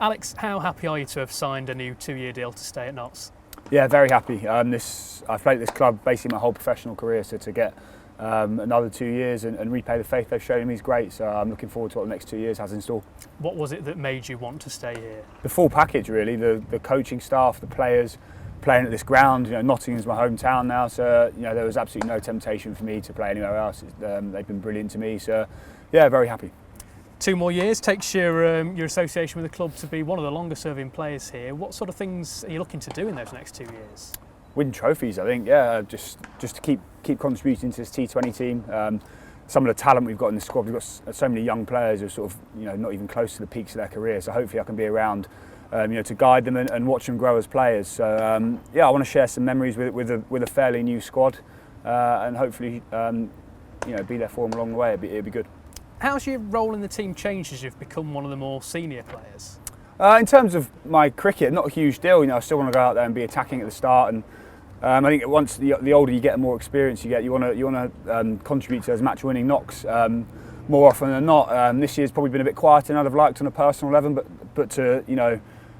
Alex, how happy are you to have signed a new 2-year deal to stay at Notts? Yeah, very happy. I've played at this club basically my whole professional career, so to get another 2 years and repay the faith they've shown in me is great. So I'm looking forward to what the next 2 years has in store. What was it that made you want to stay here? The full package, really. The coaching staff, the players, playing at this ground. Nottingham's my hometown now, so there was absolutely no temptation for me to play anywhere else. They've been brilliant to me, so yeah, very happy. 2 more years takes your association with the club to be one of the longer serving players here. What sort of things are you looking to do in those next 2 years? Win trophies, I think. Yeah, just to keep contributing to this T20 team. Some of the talent we've got in the squad, we've got so many young players who are sort of not even close to the peaks of their career. So hopefully I can be around to guide them and watch them grow as players. So yeah, I want to share some memories with a fairly new squad and hopefully be there for them along the way. It'd be good. How's your role in the team changed as you've become one of the more senior players? In terms of my cricket, not a huge deal. I still want to go out there and be attacking at the start, and I think once the older you get, the more experience you get. You want to contribute to those match-winning knocks more often than not. This year's probably been a bit quieter than I'd have liked on a personal level, but to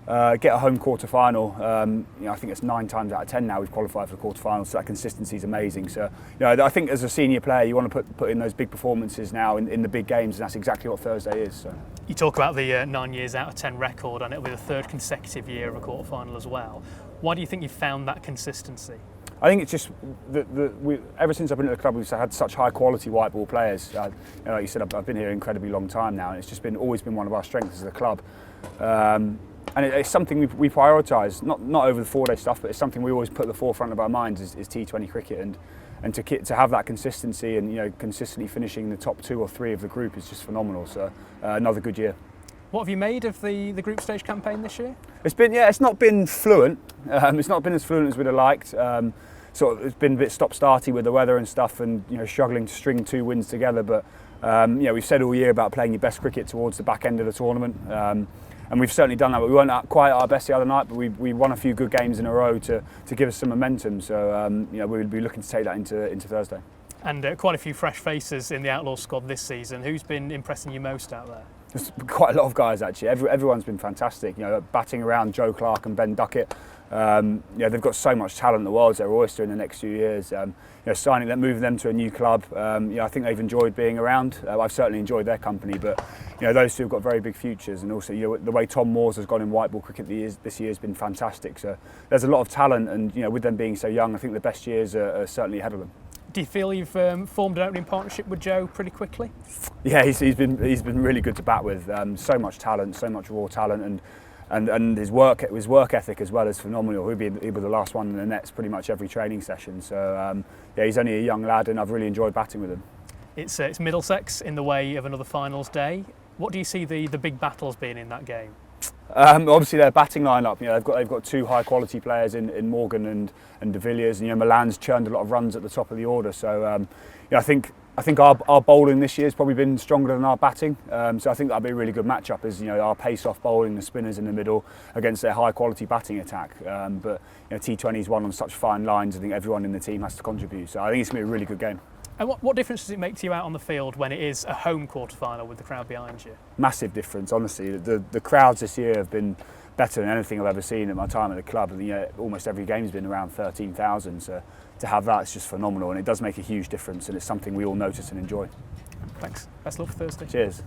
get a home quarter final, I think it's 9 times out of 10 now we've qualified for the quarter final, so that consistency is amazing. So I think as a senior player you want to put in those big performances now in the big games, and that's exactly what Thursday is. So. You talk about the 9 years out of 10 record, and it'll be the 3rd consecutive year of a quarter final as well. Why do you think you've found that consistency? I think it's just ever since I've been at the club, we've had such high quality white ball players. Like you said, I've been here an incredibly long time now, and it's just always been one of our strengths as a club. And it's something we prioritise, not over the 4-day stuff, but it's something we always put at the forefront of our minds is T20 cricket, and to have that consistency and consistently finishing in the top 2 or 3 of the group is just phenomenal. So another good year. What have you made of the group stage campaign this year? It's not been fluent. It's not been as fluent as we'd have liked. It's been a bit stop-starty with the weather and stuff, and struggling to string 2 wins together. But we've said all year about playing your best cricket towards the back end of the tournament. And we've certainly done that, but we weren't quite at our best the other night, but we won a few good games in a row to give us some momentum. So we'll be looking to take that into Thursday. And quite a few fresh faces in the Outlaws squad this season. Who's been impressing you most out there? There's quite a lot of guys actually. Everyone's been fantastic. Batting around Joe Clark and Ben Duckett. They've got so much talent. The world's their oyster in the next few years. Signing them, moving them to a new club. I think they've enjoyed being around. I've certainly enjoyed their company, but those two have got very big futures. And also, the way Tom Moores has gone in white ball cricket this year has been fantastic. So there's a lot of talent, and with them being so young, I think the best years are certainly ahead of them. Do you feel you've formed an opening partnership with Joe pretty quickly? Yeah, he's been really good to bat with. So much talent, so much raw talent, and his work ethic as well is phenomenal. He'll be the last one in the nets pretty much every training session. So he's only a young lad, and I've really enjoyed batting with him. It's Middlesex in the way of another finals day. What do you see the big battles being in that game? Obviously their batting lineup, they've got 2 high quality players in Morgan and De Villiers, and Milan's churned a lot of runs at the top of the order. So I think our bowling this year has probably been stronger than our batting. So I think that'll be a really good matchup, as our pace off bowling, the spinners in the middle against their high quality batting attack. But T20 is one on such fine lines. I think everyone in the team has to contribute. So I think it's going to be a really good game. And what difference does it make to you out on the field when it is a home quarter-final with the crowd behind you? Massive difference, honestly. The crowds this year have been better than anything I've ever seen at my time at the club. Almost every game's been around 13,000, so to have that is just phenomenal, and it does make a huge difference, and it's something we all notice and enjoy. Thanks. Best of luck for Thursday. Cheers.